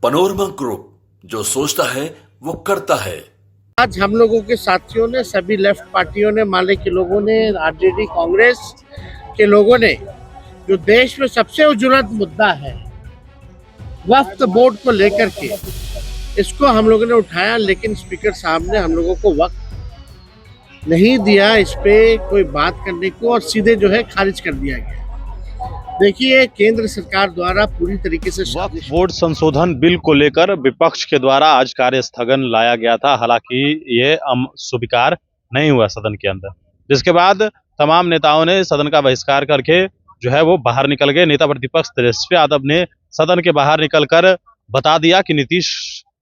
Panorama group, जो सोचता है वो करता है। आज हम लोगों के साथियों ने, सभी लेफ्ट पार्टियों ने, माले के लोगों ने, आरजेडी कांग्रेस के लोगों ने, जो देश में सबसे ज्वलंत मुद्दा है वक्फ बोर्ड को लेकर के, इसको हम लोगों ने उठाया, लेकिन स्पीकर साहब ने हम लोगों को वक्त नहीं दिया इस पे कोई बात करने को, और सीधे जो है खारिज कर दिया गया। देखिए, केंद्र सरकार द्वारा पूरी तरीके से वक्फ बोर्ड संशोधन बिल को लेकर विपक्ष के द्वारा आज कार्य स्थगन लाया गया था। हालांकि ये स्वीकार नहीं हुआ सदन के अंदर, जिसके बाद तमाम नेताओं ने सदन का बहिष्कार करके जो है वो बाहर निकल गए। नेता प्रतिपक्ष तेजस्वी यादव ने सदन के बाहर निकलकर बता दिया कि नीतीश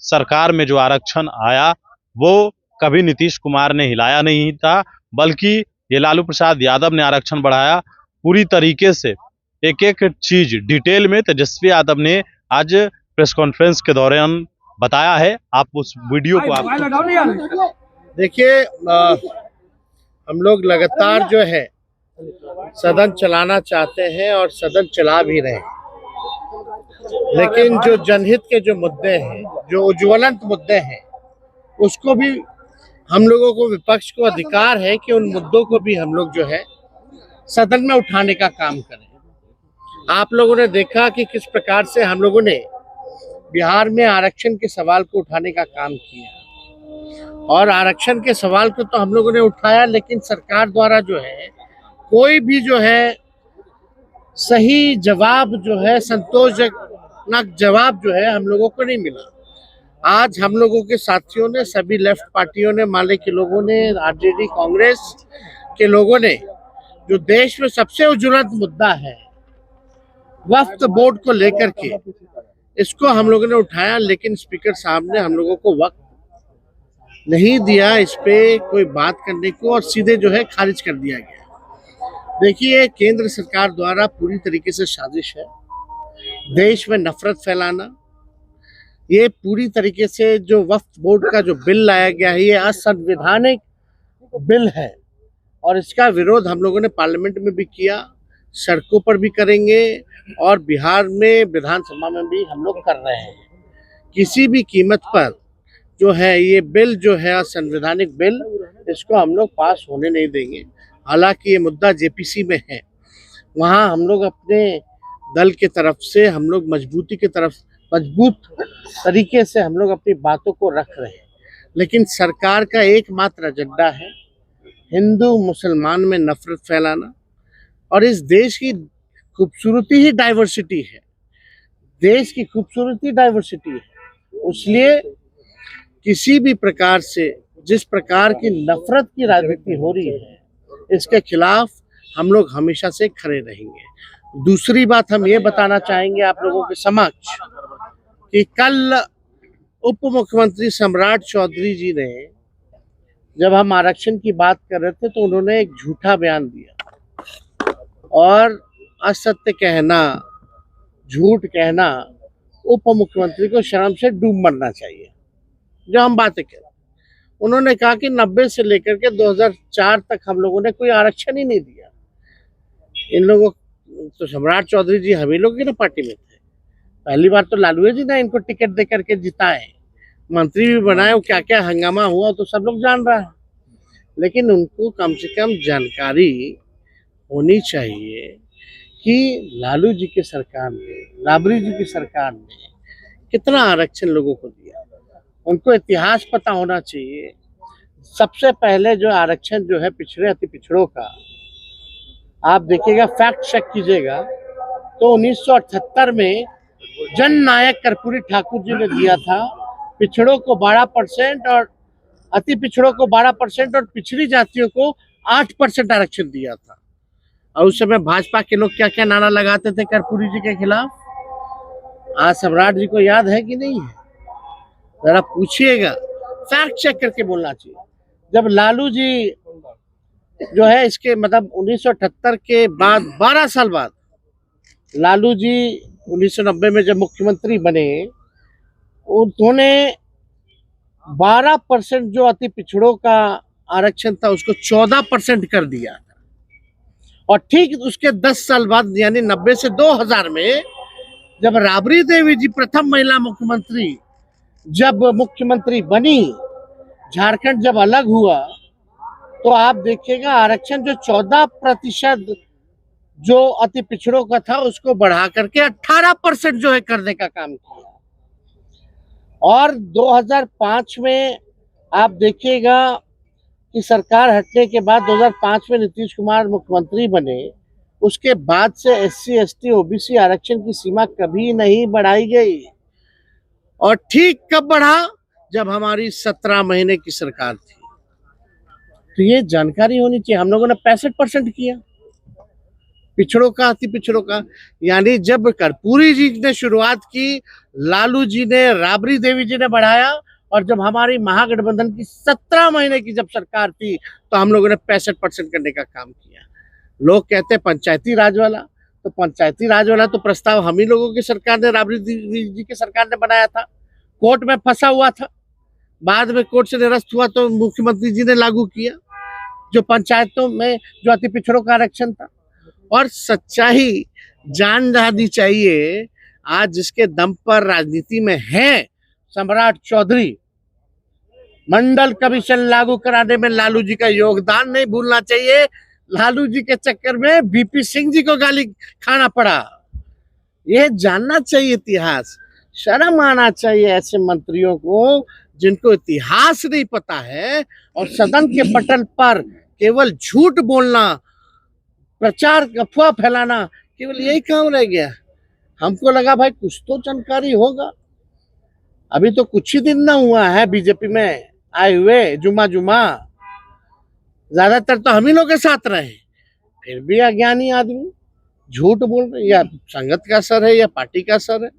सरकार में जो आरक्षण आया वो कभी नीतीश कुमार ने हिलाया नहीं था, बल्कि ये लालू प्रसाद यादव ने आरक्षण बढ़ाया। पूरी तरीके से एक एक चीज डिटेल में तेजस्वी यादव ने आज प्रेस कॉन्फ्रेंस के दौरान बताया है। आप उस वीडियो को आप देखिए, हम लोग लगातार जो है सदन चलाना चाहते हैं और सदन चला भी रहे हैं, लेकिन जो जनहित के जो मुद्दे हैं, जो ज्वलंत मुद्दे हैं, उसको भी हम लोगों को, विपक्ष को अधिकार है कि उन मुद्दों को भी हम लोग जो है सदन में उठाने का काम करें। आप लोगों ने देखा कि किस प्रकार से हम लोगों ने बिहार में आरक्षण के सवाल को उठाने का काम किया, और आरक्षण के सवाल को तो हम लोगों ने उठाया, लेकिन सरकार द्वारा जो है कोई भी जो है सही जवाब, जो है संतोषजनक जवाब जो है हम लोगों को नहीं मिला। आज हम लोगों के साथियों ने, सभी लेफ्ट पार्टियों ने, माले के लोगों ने, आरजेडी कांग्रेस के लोगों ने, जो देश में सबसे ज्वलंत मुद्दा है वक्फ बोर्ड को लेकर के, इसको हम लोगों ने उठाया, लेकिन स्पीकर साहब ने हम लोगों को वक्त नहीं दिया इस पे कोई बात करने को, और सीधे जो है खारिज कर दिया गया। देखिए, केंद्र सरकार द्वारा पूरी तरीके से साजिश है देश में नफरत फैलाना। ये पूरी तरीके से जो वक्फ बोर्ड का जो बिल लाया गया है, ये असंवैधानिक बिल है, और इसका विरोध हम लोगों ने पार्लियामेंट में भी किया, सड़कों पर भी करेंगे, और बिहार में विधानसभा में भी हम लोग कर रहे हैं। किसी भी कीमत पर जो है ये बिल जो है असंवैधानिक बिल, इसको हम लोग पास होने नहीं देंगे। हालांकि ये मुद्दा जेपीसी में है, वहाँ हम लोग अपने दल के तरफ से हम लोग मजबूत तरीके से हम लोग अपनी बातों को रख रहे हैं, लेकिन सरकार का एकमात्र एजेंडा है हिंदू मुसलमान में नफरत फैलाना। और इस देश की खूबसूरती ही डाइवर्सिटी है, देश की खूबसूरती डाइवर्सिटी है, इसलिए किसी भी प्रकार से जिस प्रकार की नफरत की राजनीति हो रही है, इसके खिलाफ हम लोग हमेशा से खड़े रहेंगे। दूसरी बात हम ये बताना चाहेंगे आप लोगों के समक्ष कि कल उप मुख्यमंत्री सम्राट चौधरी जी ने, जब हम आरक्षण की बात कर रहे थे, तो उन्होंने एक झूठा बयान दिया, और असत्य कहना, झूठ कहना, उप मुख्यमंत्री को शर्म से डूब मरना चाहिए। जो हम बातें करें, उन्होंने कहा कि 90 से लेकर के 2004 तक हम लोगों ने कोई आरक्षण ही नहीं दिया। इन लोगों तो, सम्राट चौधरी जी हम ही लोग की ना पार्टी में थे, पहली बार तो लालू जी ने इनको टिकट दे करके जिताए, मंत्री भी बनाए, क्या क्या हंगामा हुआ तो सब लोग जान रहा है। लेकिन उनको कम से कम जानकारी होनी चाहिए कि लालू जी की सरकार ने, राबड़ी जी की सरकार ने कितना आरक्षण लोगों को दिया। उनको इतिहास पता होना चाहिए। सबसे पहले जो आरक्षण जो है पिछड़े अति पिछड़ों का, आप देखिएगा, फैक्ट चेक कीजिएगा, तो 1978 में जन नायक कर्पूरी ठाकुर जी ने दिया था। पिछड़ों को 12% और अति पिछड़ों को 12% और पिछड़ी जातियों को 8% आरक्षण दिया था। और उस समय भाजपा के लोग क्या क्या नारा लगाते थे कर्पूरी जी के खिलाफ, आज सम्राट जी को याद है कि नहीं है? जरा पूछिएगा, फैक्ट चेक करके बोलना चाहिए। जब लालू जी जो है, इसके मतलब 1978 के बाद 12 साल बाद लालू जी 1990 में जब मुख्यमंत्री बने, उन्होंने 12% जो अति पिछड़ों का आरक्षण था उसको 14% कर दिया था। और ठीक उसके 10 साल बाद, यानी 90 से 2000 में, जब राबड़ी देवी जी प्रथम महिला मुख्यमंत्री जब मुख्यमंत्री बनी, झारखंड जब अलग हुआ, तो आप देखिएगा आरक्षण जो 14% जो अति पिछड़ों का था उसको बढ़ा करके 18% जो है करने का काम किया। और 2005 में आप देखिएगा कि सरकार हटने के बाद 2005 में नीतीश कुमार मुख्यमंत्री बने, उसके बाद से SC ST OBC आरक्षण की सीमा कभी नहीं बढ़ाई गई। और ठीक कब बढ़ा? जब हमारी 17 महीने की सरकार थी। तो ये जानकारी होनी चाहिए। हम लोगों ने 65% किया पिछड़ों का, अति पिछड़ों का। यानी जब कर्पूरी जी ने शुरुआत की, लालू जी ने, राबड़ी देवी जी ने बढ़ाया, और जब हमारी महागठबंधन की 17 महीने की जब सरकार थी तो हम लोगों ने 65% करने का काम किया। लोग कहते हैं पंचायती राज वाला, तो पंचायती राज वाला तो प्रस्ताव हम ही लोगों की सरकार ने, राबड़ी देवी जी की सरकार ने बनाया था। कोर्ट में फंसा हुआ था, बाद में कोर्ट से निरस्त हुआ तो मुख्यमंत्री जी ने लागू किया, जो पंचायतों में जो अति पिछड़ों का आरक्षण था। और सच्चाई जान जानी चाहिए, आज जिसके दम पर राजनीति में है सम्राट चौधरी, मंडल कमीशन लागू कराने में लालू जी का योगदान नहीं भूलना चाहिए। लालू जी के चक्कर में VP सिंह जी को गाली खाना पड़ा। ये जानना चाहिए इतिहास, शर्म आना चाहिए ऐसे मंत्रियों को जिनको इतिहास नहीं पता है और सदन के पटल पर केवल झूठ बोलना, प्रचार, अफवाह फैलाना, केवल यही काम रह गया। हमको लगा भाई कुछ तो जानकारी होगा। अभी तो कुछ ही दिन ना हुआ है बीजेपी में आए हुए, जुमा ज्यादातर तो हम ही लोग के साथ रहे, फिर भी अज्ञानी आदमी झूठ बोल रहे। या संगत का असर है या पार्टी का असर है।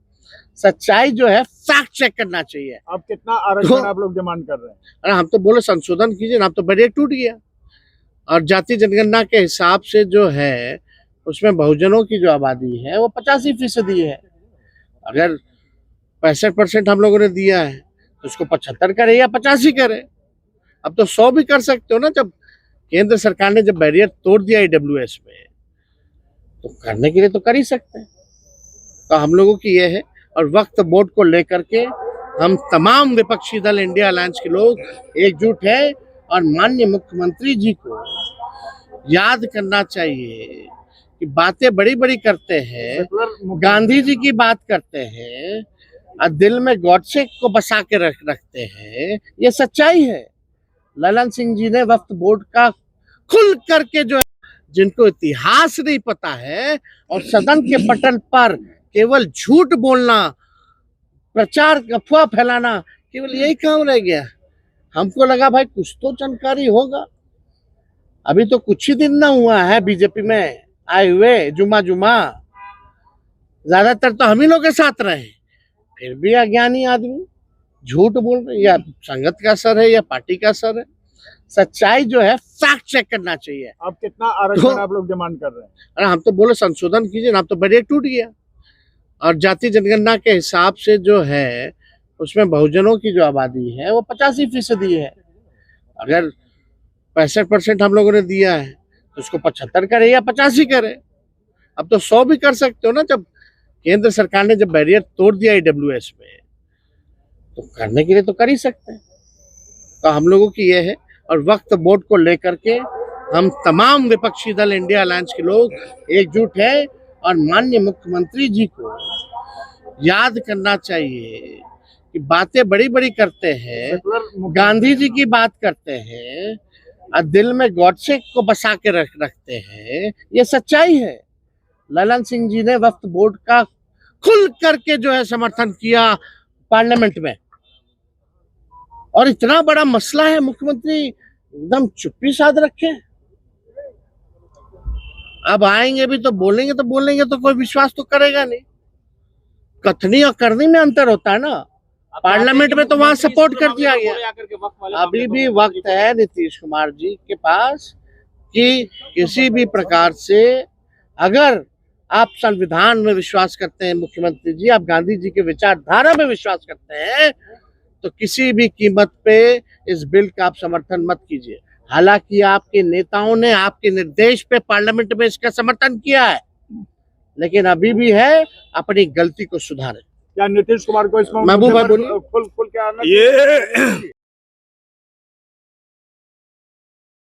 सच्चाई जो है फैक्ट चेक करना चाहिए। अब कितना आरक्षण आप लोग डिमांड कर रहे हैं? अरे हम तो बोले संशोधन कीजिए ना, हम तो बैरियर टूट गया। और जाति जनगणना के हिसाब से जो है उसमें बहुजनों की जो आबादी है वो 85% है। अगर 65% हम लोगों ने दिया है तो उसको 75 करे या 85 करे। अब तो 100 भी कर सकते हो ना। जब केंद्र सरकार ने जब बैरियर तोड़ दिया EWS में, तो करने के लिए तो कर ही सकते हैं। तो हम लोगों की ये है। और वक्त बोर्ड को लेकर के हम तमाम विपक्षी दल, इंडिया अलायंस के लोग एकजुट है। और माननीय मुख्यमंत्री जी को याद करना चाहिए कि बातें बड़ी बड़ी करते हैं, गांधी जी की बात करते हैं और दिल में गॉडसे को बसा के रखते हैं। ये सच्चाई है। ललन सिंह जी ने वक्फ बोर्ड का खुल करके जो है, जिनको इतिहास नहीं पता है और सदन के पटल पर केवल झूठ बोलना, प्रचार, अफवाह फैलाना, केवल यही काम रह गया। हमको लगा भाई कुछ तो जानकारी होगा। अभी तो कुछ ही दिन ना हुआ है बीजेपी में आए हुए, जुमा ज्यादातर तो हम ही लोग के साथ रहे, फिर भी अज्ञानी आदमी झूठ बोल रहे। या संगत का असर है या पार्टी का असर है। सच्चाई जो है फैक्ट चेक करना चाहिए। अब कितना आरक्षण आप लोग डिमांड कर रहे हैं? अरे हम तो बोले संशोधन कीजिए ना, हम तो बैरियर टूट गया। और जाति जनगणना के हिसाब से जो है उसमें बहुजनों की जो आबादी है वो 85% है। अगर 65% हम लोगों ने दिया है तो उसको 75 करे या 85 करे। अब तो 100 भी कर सकते हो ना। जब केंद्र सरकार ने जब बैरियर तोड़ दिया EWS में, तो करने के लिए तो कर ही सकते हैं। तो हम लोगों की ये है। और वक्त बोर्ड को लेकर के हम तमाम विपक्षी दल, इंडिया अलायंस के लोग एकजुट है। और माननीय मुख्यमंत्री जी को याद करना चाहिए कि बातें बड़ी बड़ी करते हैं, गांधी जी की बात करते हैं और दिल में गॉडसे को बसा के रखते हैं। ये सच्चाई है। ललन सिंह जी ने वक्फ बोर्ड का खुल करके जो है समर्थन किया पार्लियामेंट में। और इतना बड़ा मसला है, मुख्यमंत्री एकदम चुप्पी साध रखे। अब आएंगे भी तो बोलेंगे तो कोई विश्वास तो करेगा नहीं। कथनी और करनी में अंतर होता है ना। पार्लियामेंट में तो वहां सपोर्ट कर दिया गया। अभी भी वक्त है नीतीश कुमार जी के पास कि किसी भी प्रकार से, अगर आप संविधान में विश्वास करते हैं मुख्यमंत्री जी, आप गांधी जी के विचारधारा में विश्वास करते हैं, तो किसी भी कीमत पे इस बिल का आप समर्थन मत कीजिए। हालांकि आपके नेताओं ने आपके निर्देश पे पार्लियामेंट में इसका समर्थन किया है, लेकिन अभी भी है, अपनी गलती को सुधारे। क्या नीतीश कुमार को इसमें महबूब भाई बोलिए। खुल के आना ये